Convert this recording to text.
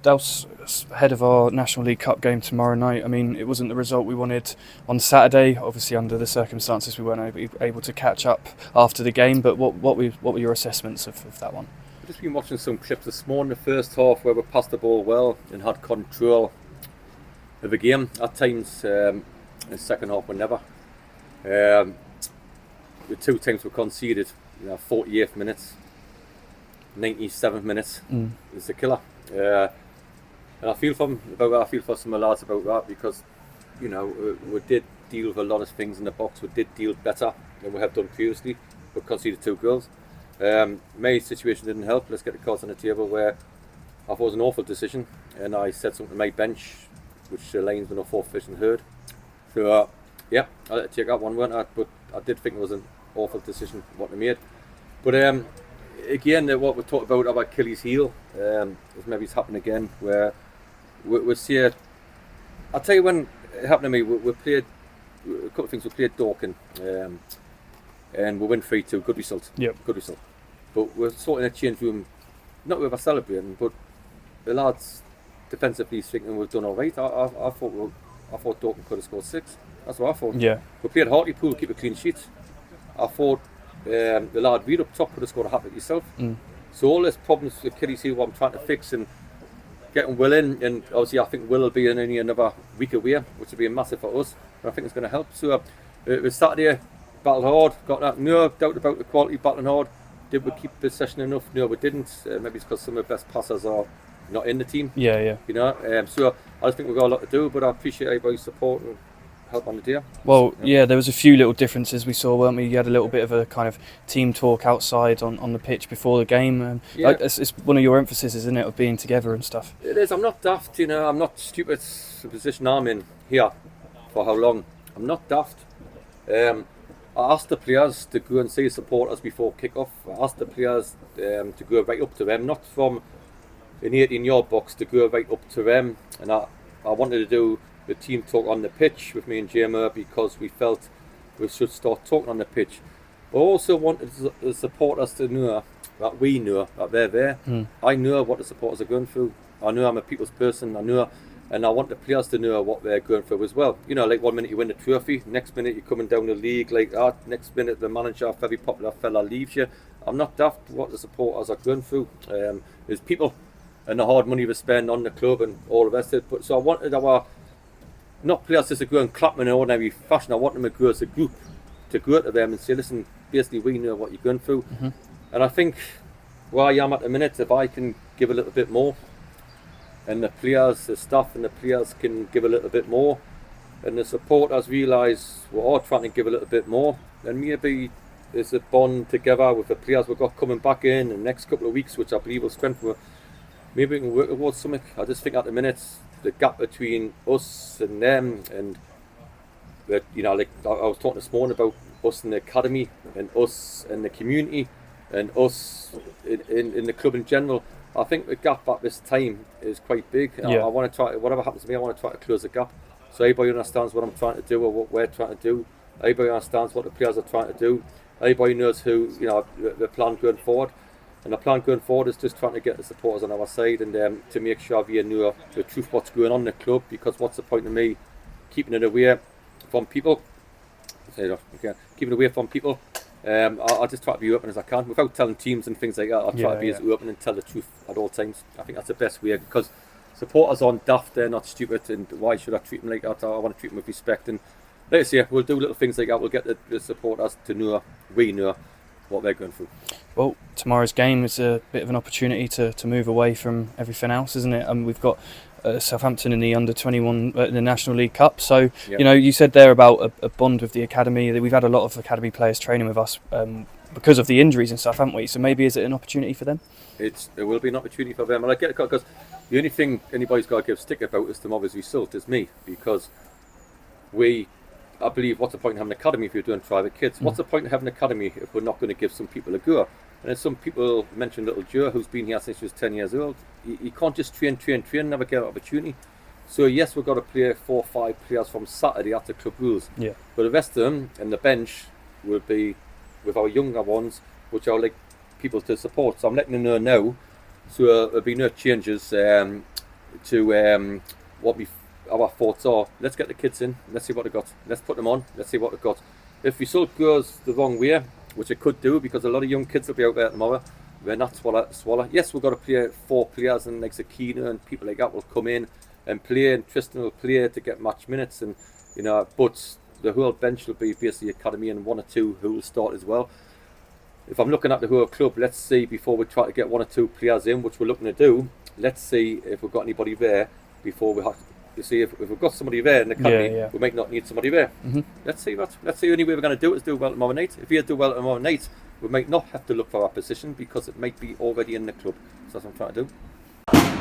Dowson ahead of our National League Cup game tomorrow night. I mean, it wasn't the result we wanted on Saturday. Obviously, under the circumstances, we weren't able to catch up after the game. But what were your assessments of that one? I've just been watching some clips this morning, the first half, where we passed the ball well and had control of the game. At times, in the second half, we never. The 2 times we conceded, 48th minutes, 97th minutes is the killer. And I feel for them about that. I feel for some of the lads about that, because we did deal with a lot of things in the box. We did deal better than we have done previously. We conceded 2 goals. May's situation didn't help. Let's get the cards on the table, where I thought it was an awful decision, and I said something to my bench, which the linesman or fourth official heard. So yeah, I let it take that one, weren't I? But I did think it was an awful decision what they made. But again, what we talked about Achilles' heel, is maybe it's happened again, where we see it. I'll tell you when it happened to me. We played a couple of things. We played Dorking, and we win 3-2. Good result. Yep. Good result. But we're sort of in a change room, not with us celebrating, but the lads defensively thinking we've done all right. I thought Dorking could have scored 6. That's what I thought. Yeah. We played Hartlepool, keep a clean sheet. I thought the lad Reid up top could have scored a hat-trick yourself. So all these problems with Achilles heel, what I'm trying to fix, and getting Will in, and obviously I think Will be in only another week away, which will be massive for us. But I think it's going to help. So with Saturday, battled hard, got that. No doubt about the quality, battling hard. Did we keep possession enough? No, we didn't. Maybe it's because some of the best passers are not in the team. Yeah. So I just think we've got a lot to do, but I appreciate everybody's support and help on the day. Well, yeah, there was a few little differences we saw, weren't we? You had a little bit of a kind of team talk outside on the pitch before the game. It's one of your emphases, isn't it, of being together and stuff? It is. I'm not daft, I'm not stupid. The position I'm in here for how long. I'm not daft. I asked the players to go and see supporters before kick-off. I asked the players to go right up to them, not from an 18-yard box, to go right up to them. And I wanted to do the team talk on the pitch with me and Jamie, because we felt we should start talking on the pitch. But I also wanted the supporters to know that we know that they're there. I know what the supporters are going through. I know I'm a people's person. I know, and I want the players to know what they're going through as well. Like 1 minute you win the trophy, next minute you're coming down the league like that, next minute the manager, a very popular fella, leaves you. I'm not daft what the supporters are going through. There's people and the hard money we spend on the club and all the rest of it. But so I wanted our, not players just to go and clap them in an ordinary fashion. I want them to go as a group, to go to them and say, listen, basically we know what you're going through. And I think where I am at the minute, if I can give a little bit more, and the players, the staff and the players can give a little bit more, and the supporters realise we're all trying to give a little bit more, then maybe there's a bond together with the players we've got coming back in the next couple of weeks, which I believe will strengthen. Maybe we can work towards something. I just think at the minute, the gap between us and them, and like I was talking this morning about us in the academy, and us in the community, and us in the club in general. I think the gap at this time is quite big. I want to try, whatever happens to me, I want to try to close the gap, so everybody understands what I'm trying to do or what we're trying to do. Everybody understands what the players are trying to do. Everybody knows who, the plan going forward. And the plan going forward is just trying to get the supporters on our side, and to make sure we know the truth what's going on in the club, because what's the point of me keeping it away from people? Keeping it away from people. I'll just try to be open as I can without telling teams and things like that. I'll try to be as open and tell the truth at all times. I think that's the best way, because supporters aren't daft, they're not stupid, and why should I treat them like that? I want to treat them with respect, and like I say, we'll do little things like that. We'll get the supporters to know, we know what they're going through. Well, tomorrow's game is a bit of an opportunity to move away from everything else, isn't it? And we've got Southampton in the Under-21 in the National League Cup. So, you said there about a bond with the academy. We've had a lot of academy players training with us because of the injuries and stuff, haven't we? So maybe is it an opportunity for them? It will be an opportunity for them. And I get it, because the only thing anybody's got to give stick about is tomorrow's result is me, because I believe, what's the point in having an academy if you're doing private kids? What's the point of having an academy if we're not going to give some people a go? And as some people mentioned, little Joe, who's been here since he was 10 years old, you can't just train, never get an opportunity. So yes, we've got to play 4 or 5 players from Saturday after club rules. But the rest of them and the bench will be with our younger ones, which I would like people to support. So I'm letting them know now. So there'll be no changes. what our thoughts are. Let's get the kids in. Let's see what they got. Let's put them on. Let's see what they've got. If result goes the wrong way, which it could do, because a lot of young kids will be out there tomorrow, we're not swallow. Yes, we've got to play 4 players, and like Sakina and people like that will come in and play, and Tristan will play to get match minutes, and but the whole bench will be basically academy and 1 or 2 who will start as well. If I'm looking at the whole club, let's see, before we try to get 1 or 2 players in, which we're looking to do, let's see if we've got anybody there before we have to see if we've got somebody there in the academy. We might not need somebody there. Let's see that. Let's see. The only way we're going to do it is do well tomorrow night. If we do well tomorrow night, we might not have to look for our position because it might be already in the club. So that's what I'm trying to do.